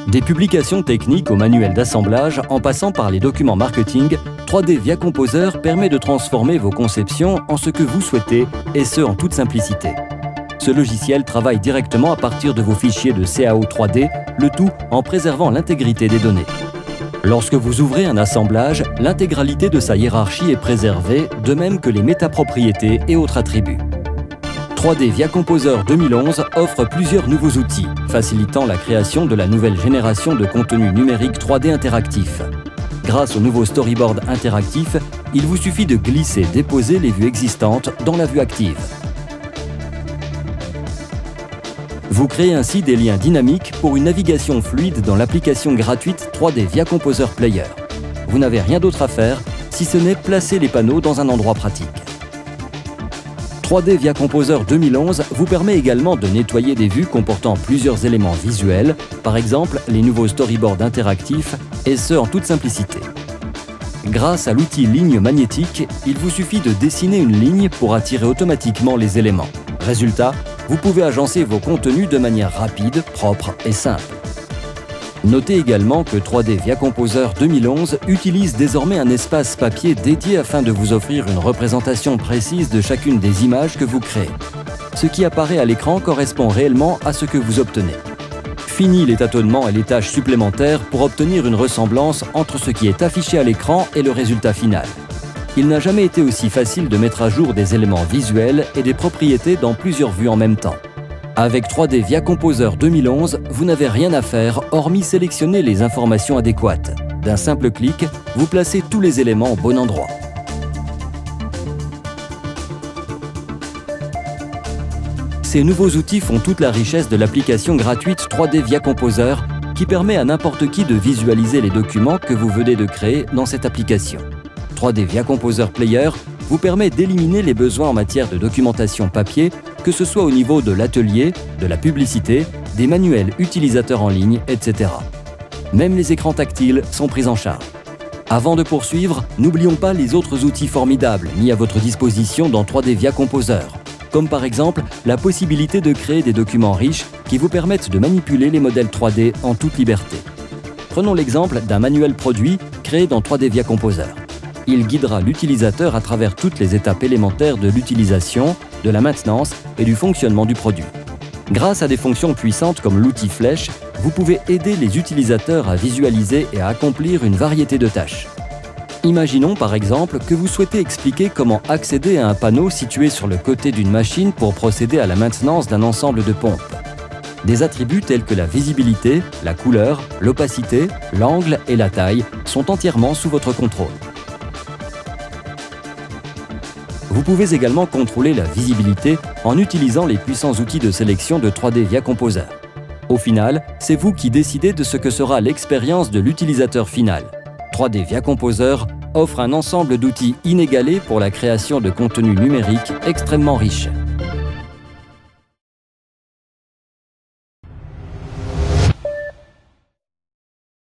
Des publications techniques au manuel d'assemblage en passant par les documents marketing, 3D Via Composer permet de transformer vos conceptions en ce que vous souhaitez et ce en toute simplicité. Ce logiciel travaille directement à partir de vos fichiers de CAO 3D, le tout en préservant l'intégrité des données. Lorsque vous ouvrez un assemblage, l'intégralité de sa hiérarchie est préservée, de même que les métapropriétés et autres attributs. 3D Via Composer 2011 offre plusieurs nouveaux outils, facilitant la création de la nouvelle génération de contenu numérique 3D interactif. Grâce au nouveau storyboard interactif, il vous suffit de glisser-déposer les vues existantes dans la vue active. Vous créez ainsi des liens dynamiques pour une navigation fluide dans l'application gratuite 3D Via Composer Player. Vous n'avez rien d'autre à faire, si ce n'est placer les panneaux dans un endroit pratique. 3D Via Composer 2011 vous permet également de nettoyer des vues comportant plusieurs éléments visuels, par exemple les nouveaux storyboards interactifs, et ce en toute simplicité. Grâce à l'outil ligne magnétique, il vous suffit de dessiner une ligne pour attirer automatiquement les éléments. Résultat, vous pouvez agencer vos contenus de manière rapide, propre et simple. Notez également que 3D Via Composer 2011 utilise désormais un espace papier dédié afin de vous offrir une représentation précise de chacune des images que vous créez. Ce qui apparaît à l'écran correspond réellement à ce que vous obtenez. Fini les tâtonnements et les tâches supplémentaires pour obtenir une ressemblance entre ce qui est affiché à l'écran et le résultat final. Il n'a jamais été aussi facile de mettre à jour des éléments visuels et des propriétés dans plusieurs vues en même temps. Avec 3D Via Composer 2011, vous n'avez rien à faire hormis sélectionner les informations adéquates. D'un simple clic, vous placez tous les éléments au bon endroit. Ces nouveaux outils font toute la richesse de l'application gratuite 3D Via Composer qui permet à n'importe qui de visualiser les documents que vous venez de créer dans cette application. 3D Via Composer Player vous permet d'éliminer les besoins en matière de documentation papier, que ce soit au niveau de l'atelier, de la publicité, des manuels utilisateurs en ligne, etc. Même les écrans tactiles sont pris en charge. Avant de poursuivre, n'oublions pas les autres outils formidables mis à votre disposition dans 3D Via Composer, comme par exemple la possibilité de créer des documents riches qui vous permettent de manipuler les modèles 3D en toute liberté. Prenons l'exemple d'un manuel produit créé dans 3D Via Composer. Il guidera l'utilisateur à travers toutes les étapes élémentaires de l'utilisation, de la maintenance et du fonctionnement du produit. Grâce à des fonctions puissantes comme l'outil flèche, vous pouvez aider les utilisateurs à visualiser et à accomplir une variété de tâches. Imaginons par exemple que vous souhaitez expliquer comment accéder à un panneau situé sur le côté d'une machine pour procéder à la maintenance d'un ensemble de pompes. Des attributs tels que la visibilité, la couleur, l'opacité, l'angle et la taille sont entièrement sous votre contrôle. Vous pouvez également contrôler la visibilité en utilisant les puissants outils de sélection de 3D Via Composer. Au final, c'est vous qui décidez de ce que sera l'expérience de l'utilisateur final. 3D Via Composer offre un ensemble d'outils inégalés pour la création de contenus numériques extrêmement riches.